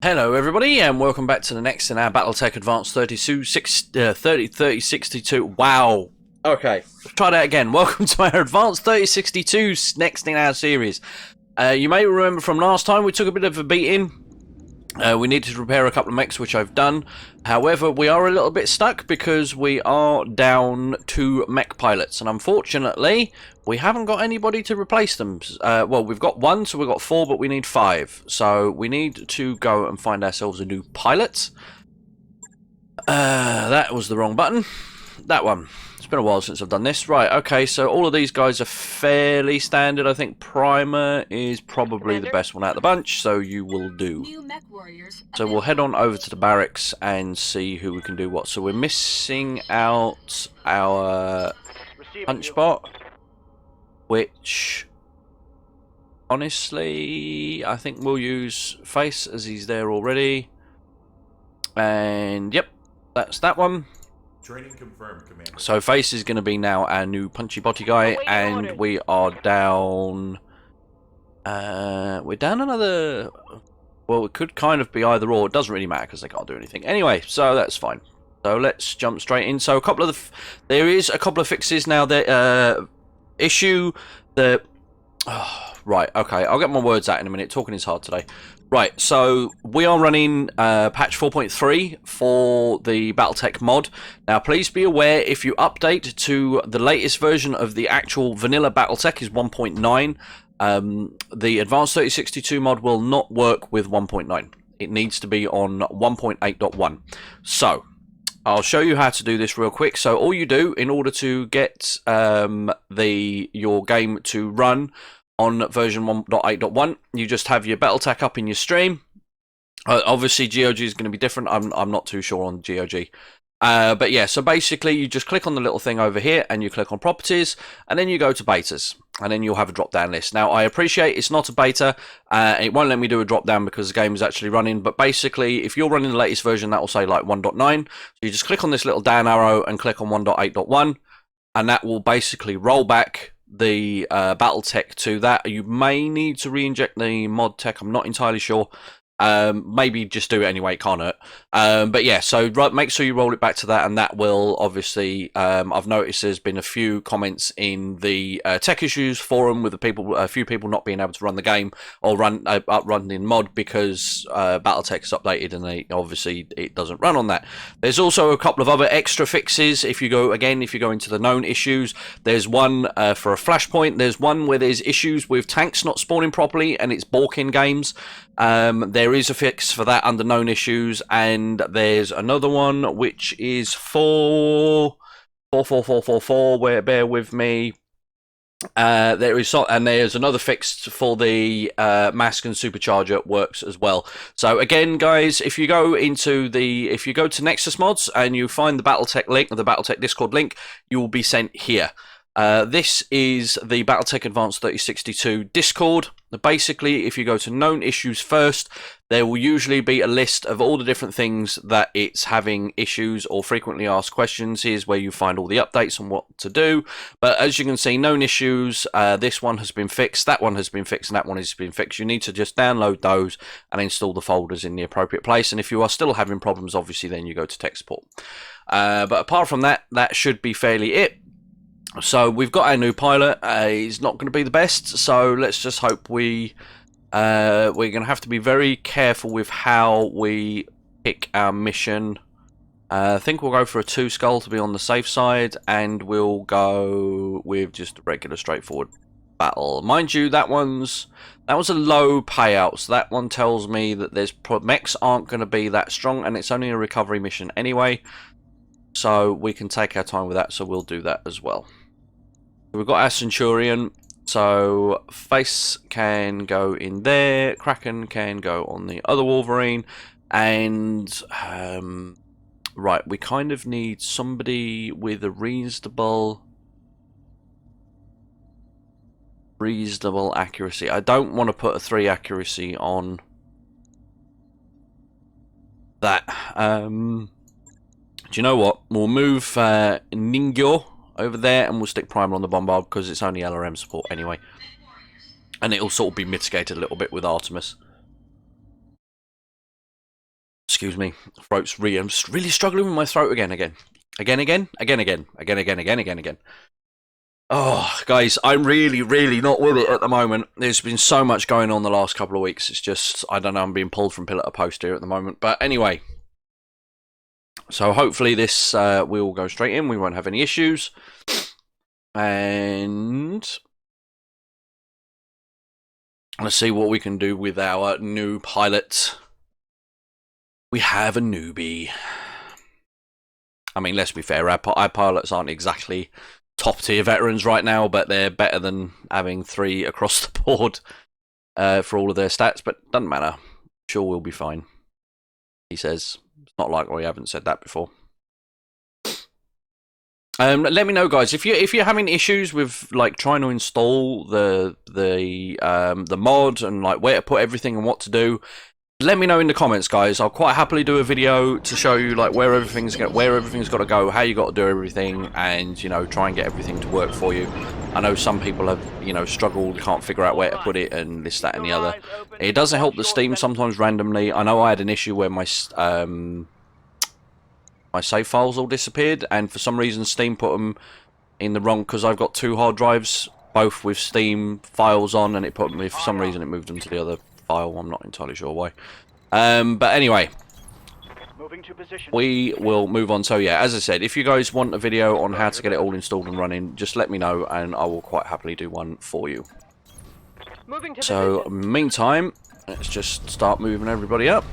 Hello everybody and welcome back to the next in our Battletech Advanced 3062. Wow. Okay, let's try that again. Welcome to our Advanced 3062 next in our series. You may remember from last time we took a bit of a beating. We needed to repair a couple of mechs, which I've done. However, we are a little bit stuck because we are down 2 mech pilots, and unfortunately, we haven't got anybody to replace them. Well, we've got 1, so we've got 4, but we need 5. So we need to go and find ourselves a new pilot. That was the wrong button. That one. It's been a while since I've done this. Right, okay, so all of these guys are fairly standard. I think Primer is probably the best one out of the bunch, so you will do. So we'll head on over to the barracks and see who we can do what. So we're missing out our punch bot, which, honestly, I think we'll use Face as he's there already. And, yep, that's that one. Training confirmed, Commander. So Face is going to be now our new punchy body guy, and we are down. We're down another. Well, it could kind of be either or. It doesn't really matter because they can't do anything anyway. So that's fine. So let's jump straight in. So a couple of there is a couple of fixes now. That issue the. Oh, right. Okay. I'll get my words out in a minute. Talking is hard today. Right, so we are running patch 4.3 for the Battletech mod. Now, please be aware, if you update to the latest version of the actual vanilla Battletech is 1.9, the Advanced 3062 mod will not work with 1.9. It needs to be on 1.8.1. So, I'll show you how to do this real quick. So, all you do in order to get your game to run on version 1.8.1, you just have your Battletech up in your stream. Obviously, GOG is going to be different. I'm not too sure on GOG. But yeah, so basically, you just click on the little thing over here, and you click on Properties, and then you go to Betas, and then you'll have a drop-down list. Now, I appreciate it's not a beta. It won't let me do a drop-down because the game is actually running, but basically, if you're running the latest version, that will say like 1.9. So you just click on this little down arrow and click on 1.8.1, and that will basically roll back the Battletech to that. You may need to re-inject the mod tech. I'm not entirely sure. Maybe just do it anyway, it can't hurt. But yeah, so make sure you roll it back to that, and that will obviously, I've noticed there's been a few comments in the tech issues forum with a few people not being able to run the game or run the mod because Battletech is updated and obviously it doesn't run on that. There's also a couple of other extra fixes. If you go into the known issues, there's one for a flashpoint. There's one where there's issues with tanks not spawning properly and it's balking games. There is a fix for that under known issues, and there's another one which is 44444. Where bear with me. There's another fix for the mask and supercharger works as well. So again, guys, if you go to Nexus Mods and you find the Battletech link, the Battletech Discord link, you will be sent here. This is the Battletech Advanced 3062 Discord. Basically, if you go to known issues first, there will usually be a list of all the different things that it's having issues or frequently asked questions. Here's where you find all the updates on what to do. But as you can see, known issues, this one has been fixed, that one has been fixed, and that one has been fixed. You need to just download those and install the folders in the appropriate place. And if you are still having problems, obviously, then you go to tech support. But apart from that, that should be fairly it. So we've got our new pilot. He's not going to be the best, so let's just hope we're going to have to be very careful with how we pick our mission. I think we'll go for a 2 skull to be on the safe side, and we'll go with just a regular straightforward battle. Mind you, that was a low payout, so that one tells me that mechs aren't going to be that strong, and it's only a recovery mission anyway. So we can take our time with that, so we'll do that as well. We've got our Centurion, so Face can go in there, Kraken can go on the other Wolverine, and right, we kind of need somebody with a reasonable accuracy. I don't want to put a 3 accuracy on that. Do you know what? We'll move Ningyo over there, and we'll stick Primer on the Bombard because it's only LRM support anyway. And it'll sort of be mitigated a little bit with Artemis. Excuse me, throat's I'm just really struggling with my throat again. Oh, guys, I'm really not with it at the moment. There's been so much going on the last couple of weeks. It's just, I don't know, I'm being pulled from pillar to post here at the moment. But anyway, so hopefully this will go straight in. We won't have any issues. And let's see what we can do with our new pilot. We have a newbie. I mean, let's be fair, our pilots aren't exactly top tier veterans right now, but they're better than having 3 across the board for all of their stats, but doesn't matter. Sure, we'll be fine, he says. It's not like we haven't said that before. Let me know, guys, if you're having issues with like trying to install the mod and like where to put everything and what to do. Let me know in the comments, guys. I'll quite happily do a video to show you like where everything's got to go, how you got to do everything, and try and get everything to work for you. I know some people have struggled, can't figure out where to put it, and this, that, and the other. It doesn't help the Steam sometimes randomly. I know I had an issue where my my save files all disappeared, and for some reason Steam put them in the wrong, because I've got 2 hard drives, both with Steam files on, and it put me, for some reason it moved them to the other file. I'm not entirely sure why. But anyway, we will move on. So yeah, as I said, if you guys want a video on how to get it all installed and running, just let me know and I will quite happily do one for you. So meantime, let's just start moving everybody up.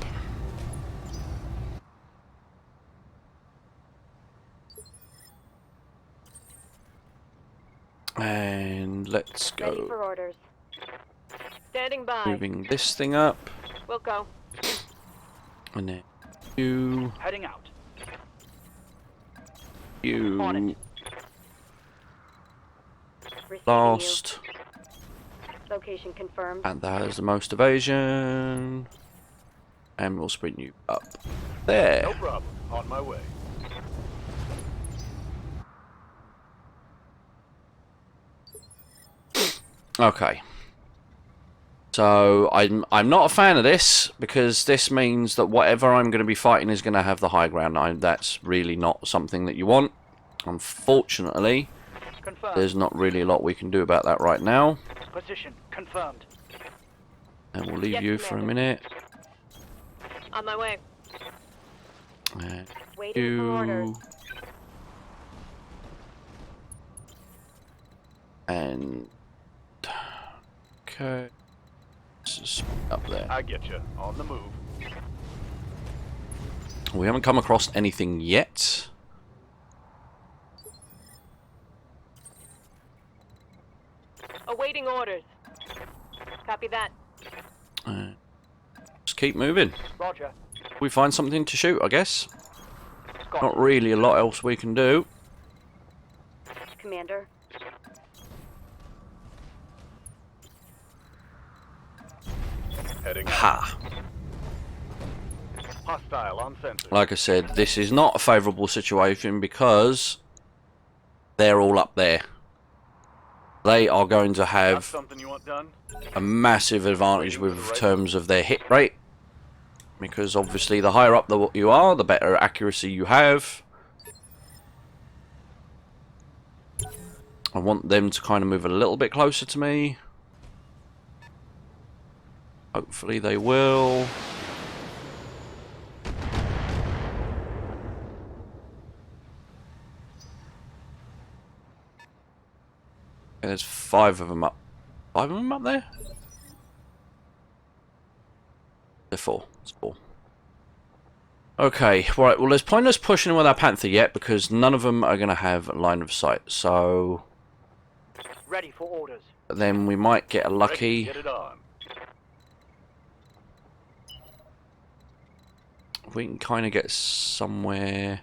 And let's go. Ready for orders. Standing by. Moving this thing up. We'll go. And then you. Heading out. You. On it. Last. Location confirmed. And that has the most evasion. And we'll sprint you up there. No problem. On my way. Okay. So I'm not a fan of this, because this means that whatever I'm going to be fighting is going to have the high ground. That's really not something that you want. Unfortunately, Confirmed. there's not really a lot we can do about that right now. Position confirmed. And we'll leave Yes, you for a Commander. minute. On my way. And Waiting for orders. you. And okay. This is up there. I get you. On the move. We haven't come across anything yet. Awaiting orders. Copy that. Just keep moving. Roger. We find something to shoot, I guess. Got Not it. really a lot else we can do. Commander. Heading out. Ha! Hostile on sensor. Like I said, this is not a favourable situation because they're all up there. They are going to Got have something you want done? a massive advantage with terms of their hit rate, because obviously the higher up you are, the better accuracy you have. I want them to kind of move a little bit closer to me. Hopefully they will. There's 5 of them up. 5 of them up there? They're 4. It's 4. Okay, right. Well, there's pointless pushing with our Panther yet, because none of them are going to have a line of sight. So Ready for orders. then we might get a Ready lucky. to get it on. If we can kind of get somewhere.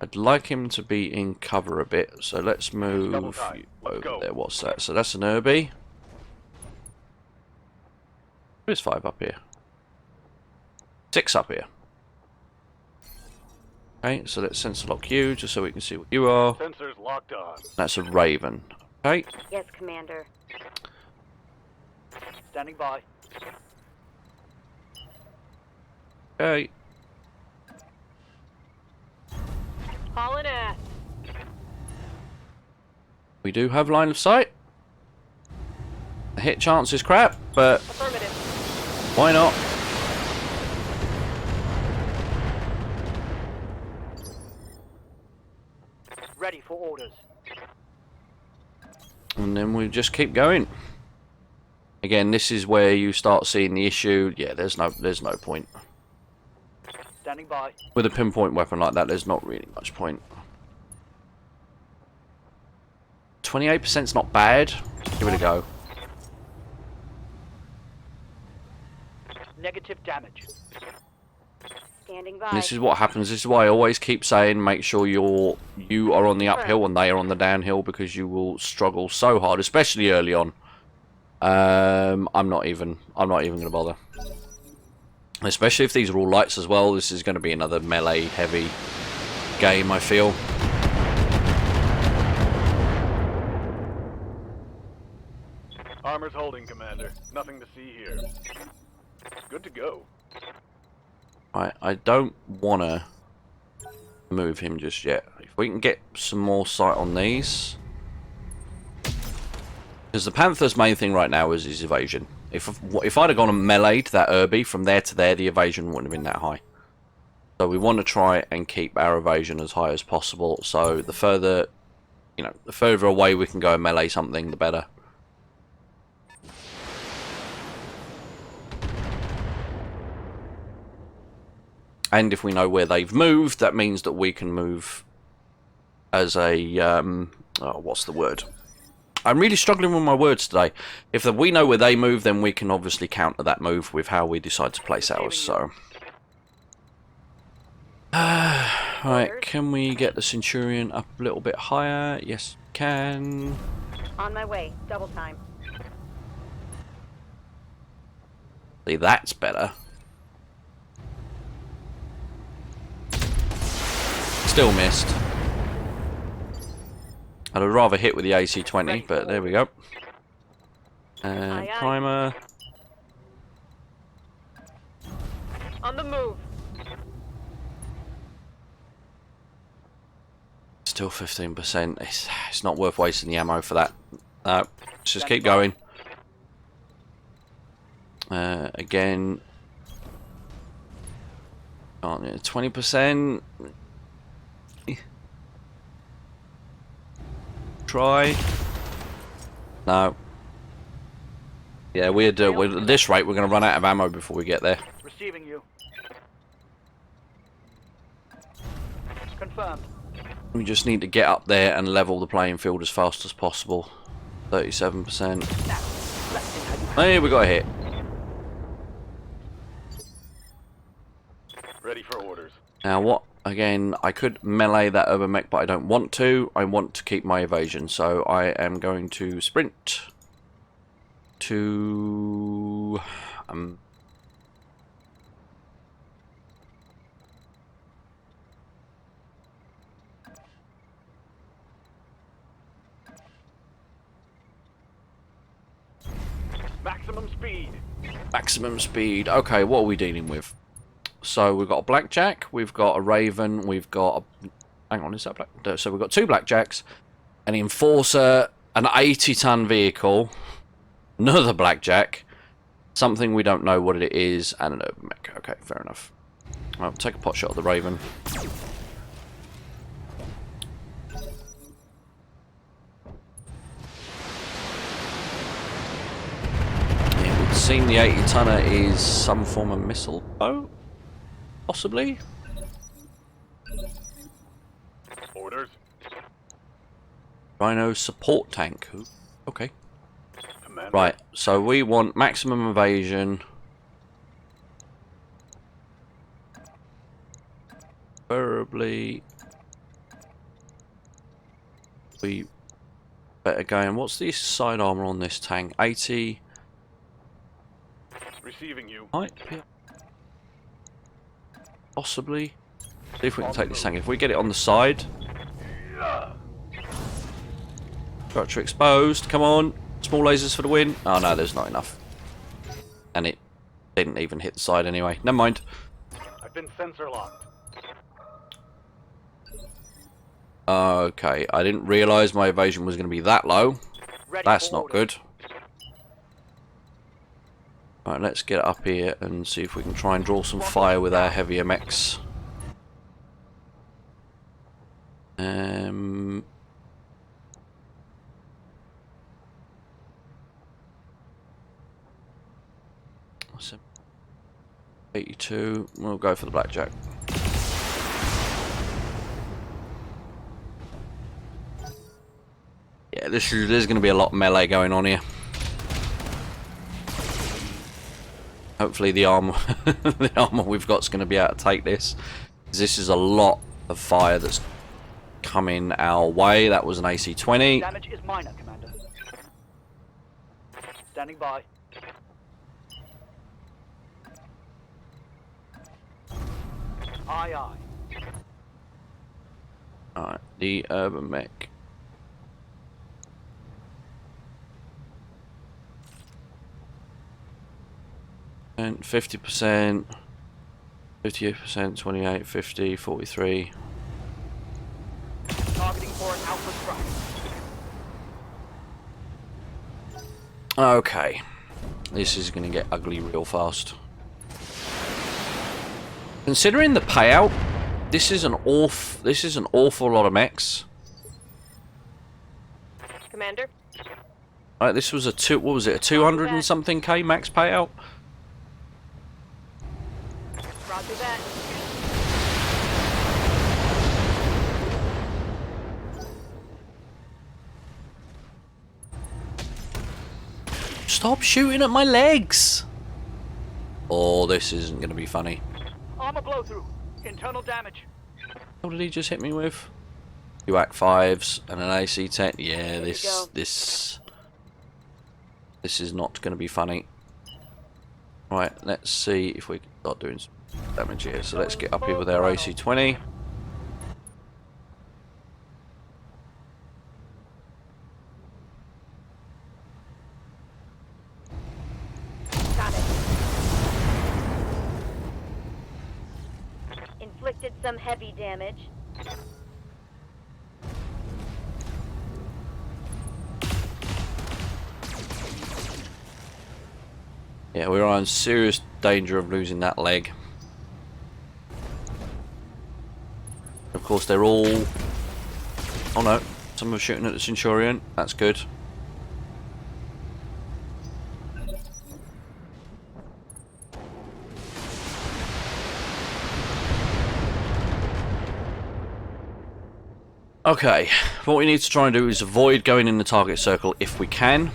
I'd like him to be in cover a bit, so let's move Double time. you Let's over go. there. What's that? So that's an Irby. There's 5 up here. 6 up here. Okay, so let's sensor lock you, just so we can see what you are. Sensors locked on. That's a Raven. Okay, Yes, Commander. Standing by. Okay. Hauling ass. We do have line of sight. The hit chance is crap, but Affirmative. why not? Ready for orders. And then we just keep going. Again, this is where you start seeing the issue. Yeah, there's no point. Standing by. With a pinpoint weapon like that, there's not really much point. 28%'s not bad. Give it a go. Negative damage. Standing by. And this is what happens. This is why I always keep saying, make sure you are on the uphill and they are on the downhill, because you will struggle so hard, especially early on. I'm not even going to bother. Especially if these are all lights as well. This is going to be another melee heavy game, I feel. Armor's holding, Commander. Nothing to see here. Good to go. I don't want to move him just yet. If we can get some more sight on these. Because the Panther's main thing right now is his evasion. If I'd have gone and meleeed that Irby from there to there, the evasion wouldn't have been that high. So we want to try and keep our evasion as high as possible. So the further, the further away we can go and melee something, the better. And if we know where they've moved, that means that we can move as a what's the word? I'm really struggling with my words today. If we know where they move, then we can obviously counter that move with how we decide to place ours. So, right, can we get the Centurion up a little bit higher? Yes, we can. On my way. Double time. See, that's better. Still missed. I'd have rather hit with the AC-20, but there we go. And primer. On the move. Still 15%. It's not worth wasting the ammo for that. No, let's just keep going. Again. 20%. Try. No. Yeah, at this rate, we're going to run out of ammo before we get there. Receiving you. Confirmed. We just need to get up there and level the playing field as fast as possible. 37%. Hey, we got a hit. Ready for orders. Now what? Again, I could melee that Urban-Mech, but I don't want to. I want to keep my evasion, so I am going to sprint to Maximum speed. maximum speed. Okay, what are we dealing with? So we've got a Blackjack, we've got a Raven, we've got a... Hang on, is that Black? So we've got two Blackjacks, an Enforcer, an 80-ton vehicle, another Blackjack, something we don't know what it is, and an Urban-Mech. Okay, fair enough. I'll take a pot shot of the Raven. It would seem the 80-tonner is some form of missile. Oh? Possibly. Orders. Rhino support tank. Ooh, okay. Commander. Right, so we want maximum evasion. Preferably. We better go. And what's the side armor on this tank? 80. Receiving you. Might be. Possibly. See if we can take this tank. If we get it on the side. Structure exposed. Come on. Small lasers for the win. Oh no, there's not enough. And it didn't even hit the side anyway. Never mind. have been sensor locked. Okay, I didn't realise my evasion was going to be that low. Ready That's for not order. good. Alright, let's get up here and see if we can try and draw some fire with our heavy MX. What's it? 82. We'll go for the blackjack. Yeah, there's going to be a lot of melee going on here. Hopefully the armor, the armor we've got is going to be able to take this. This is a lot of fire that's coming our way. That was an AC-20. Damage is minor, Commander. Standing by. Aye, aye. Alright, the urban mech. And 50%, 58%, 28, 50, 43. Targeting for an alpha strike. Okay, this is going to get ugly real fast. Considering the payout, this is an awful lot of mechs. Commander, Right, this was a what was it, a 200 and something K max payout? roger that. Stop shooting at my legs! Oh, this isn't going to be funny. Armor blow through. Internal damage. What did he just hit me with? Two Act 5s and an AC-10. Yeah, There you go. this is not going to be funny. Right, let's see if we can start doing some damage here. So let's get up here with our AC-20. Got it. Inflicted some heavy damage. Yeah, we're in serious danger of losing that leg. Of course, they're all... Oh no, some are shooting at the Centurion. That's good. Okay, what we need to try and do is avoid going in the target circle if we can.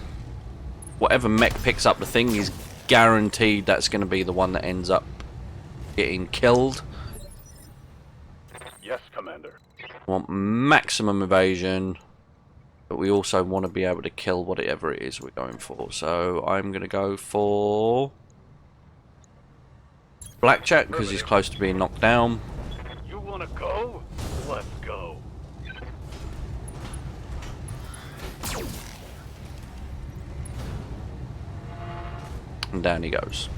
Whatever mech picks up the thing is guaranteed that's going to be the one that ends up getting killed. Yes, Commander. We want maximum evasion, but we also want to be able to kill whatever it is we're going for. So I'm going to go for blackjack because he's close to being knocked down. You wanna go? Let's go. And down he goes.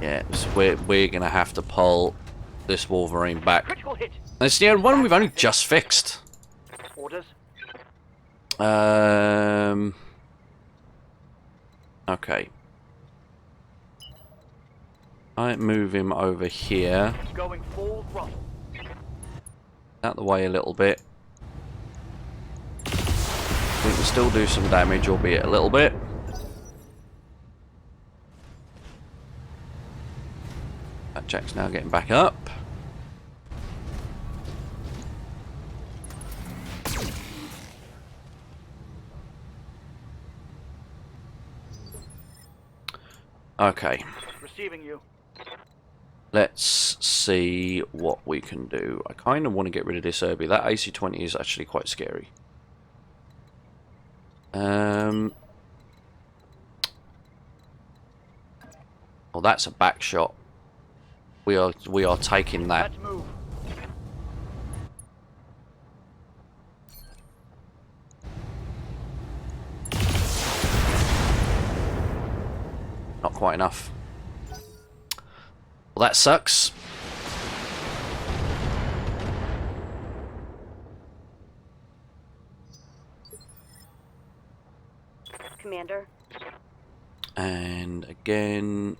Yeah, so we're gonna have to pull this Wolverine back. Critical hit. It's the one we've only just fixed. Orders. Okay. I move him over here, Going full throttle. out the way a little bit. We can still do some damage, albeit a little bit. That Jack's now getting back up. Okay. Receiving you. Let's see what we can do. I kind of want to get rid of this Herbie. That AC-20 is actually quite scary. Well, that's a back shot. We are taking that. Let's move. quite enough. Well, that sucks. Commander. And again...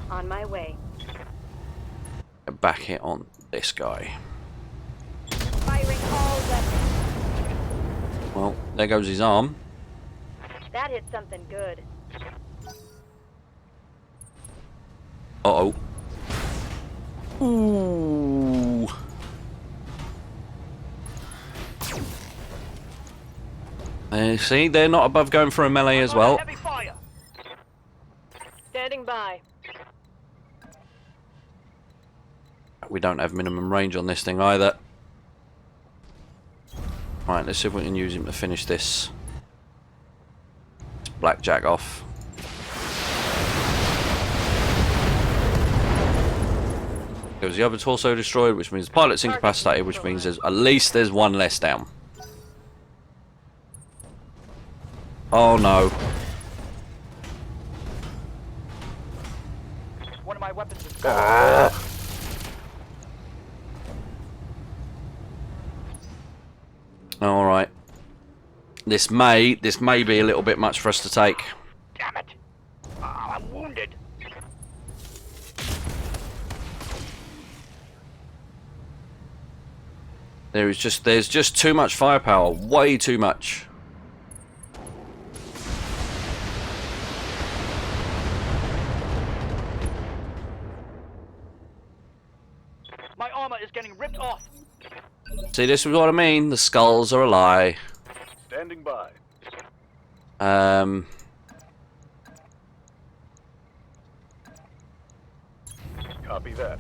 On my way. back hit on this guy. Firing all weapons. Well, there goes his arm. That hit something good. Uh-oh. Ooh. See, they're not above going for a melee as well. Heavy fire. Standing by. We don't have minimum range on this thing either. Right, let's see if we can use him to finish this. Blackjack off. There was the other torso destroyed, which means the pilot's incapacitated, which means there's at least there's one less down. Oh no. One of my weapons is gone. Alright. This may be a little bit much for us to take. Damn it. I'm wounded. There's just too much firepower, way too much. My armor is getting ripped off. See, this is what I mean. The skulls are a lie. Standing by. Copy that.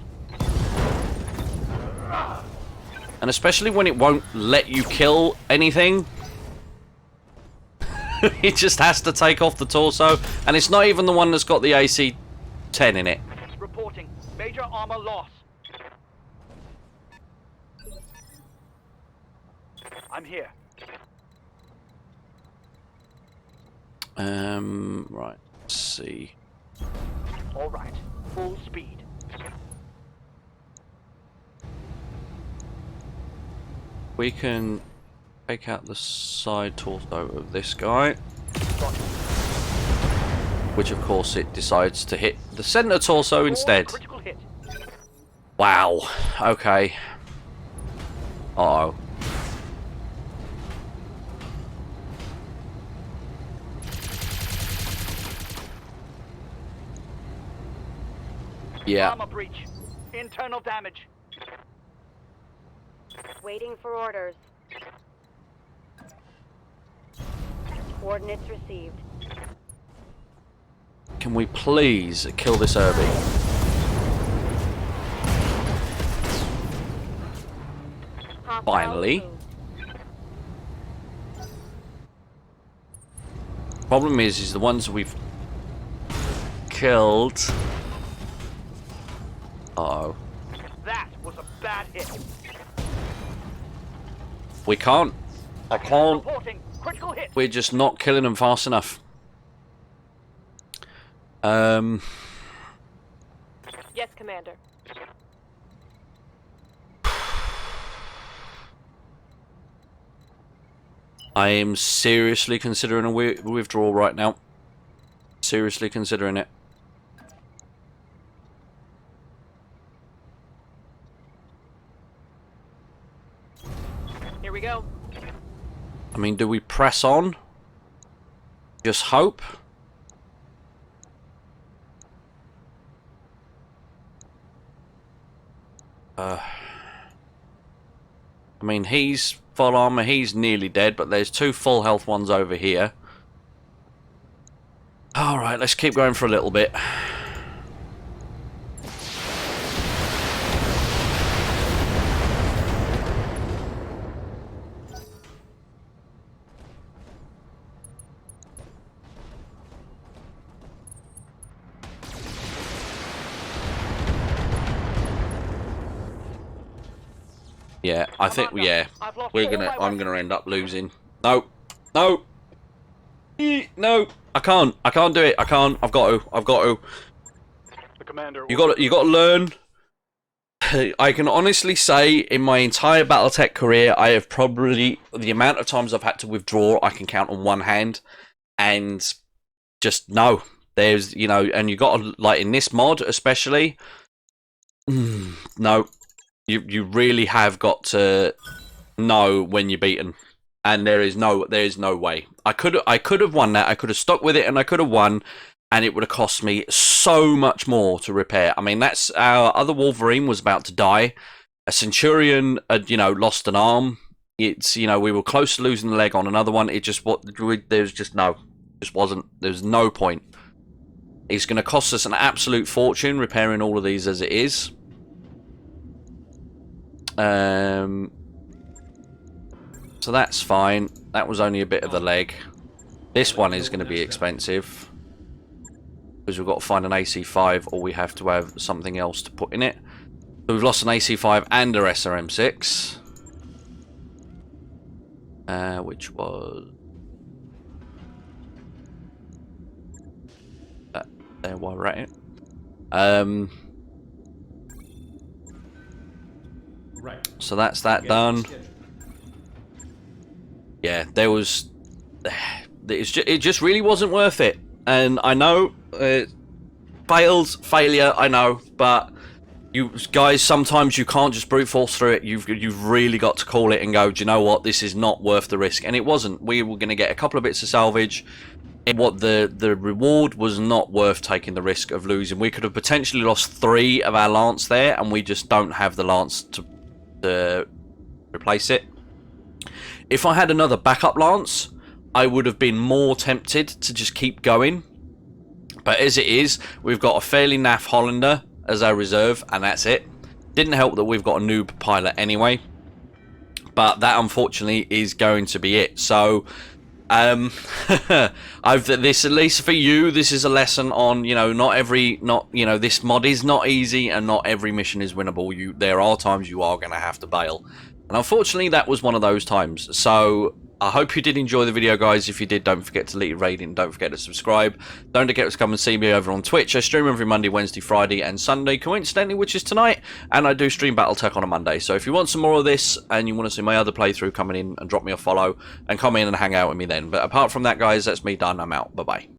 And especially when it won't let you kill anything. It just has to take off the torso. And it's not even the one that's got the AC-10 in it. Reporting. Major armor loss. I'm here. Right. Let's see. All right. Full speed. We can take out the side torso of this guy. Which, of course, it decides to hit the center torso instead. Critical hit. Wow. Okay. Uh-oh. Yeah. Armor breach. Internal damage. Waiting for orders. Coordinates received. Can we please kill this Herbie? Hostile Finally. removed. Problem is the ones we've killed. Uh-oh. That was a bad hit. We can't. I can't. Reporting. Critical hit. We're just not killing them fast enough. Yes, Commander. I am seriously considering a withdrawal right now. Seriously considering it. Here we go. I mean, do we press on? Just hope? I mean, he's full armor, he's nearly dead, but there's two full health ones over here. Alright, let's keep going for a little bit. Yeah, I think, Come on, yeah, I've lost we're all gonna, my I'm weapons. gonna end up losing. No, no, no, I can't do it, I can't, I've got to. The commander. You got to learn. I can honestly say, in my entire BattleTech career, I have probably, the amount of times I've had to withdraw, I can count on one hand, and just, no. There's, you know, and you got to, like, in this mod especially, no. You really have got to know when you're beaten, and there is no way. I could have won that. I could have stuck with it, and I could have won, and it would have cost me so much more to repair. I mean, that's our other Wolverine was about to die. A Centurion had, you know, lost an arm. It's, you know, we were close to losing a leg on another one. It just there's just no, just wasn't. There's no point. It's going to cost us an absolute fortune repairing all of these as it is. So that's fine. That was only a bit of the leg. This one is going to be expensive because we've got to find an AC5, or we have to have something else to put in it. So we've lost an AC5 and a SRM6, which was there while we're at it. Right. So that's that done. Yeah, there was. It just really wasn't worth it, and I know failure. I know, but you guys, sometimes you can't just brute force through it. You've really got to call it and go, do you know what? This is not worth the risk, and it wasn't. We were going to get a couple of bits of salvage. What the reward was not worth taking the risk of losing. We could have potentially lost 3 of our Lance there, and we just don't have the Lance to replace it. If I had another backup Lance, I would have been more tempted to just keep going. But as it is, we've got a fairly naff Hollander as our reserve, and that's it. Didn't help that we've got a noob pilot anyway. But that, unfortunately, is going to be it. So, this, at least for you, this is a lesson on, you know, this mod is not easy, and not every mission is winnable. There are times you are going to have to bail. And unfortunately, that was one of those times. So, I hope you did enjoy the video, guys. If you did, don't forget to leave a rating. Don't forget to subscribe. Don't forget to come and see me over on Twitch. I stream every Monday, Wednesday, Friday, and Sunday, coincidentally, which is tonight. And I do stream Battletech on a Monday. So if you want some more of this, and you want to see my other playthrough, coming in and drop me a follow, and come in and hang out with me then. But apart from that, guys, that's me done. I'm out. Bye-bye.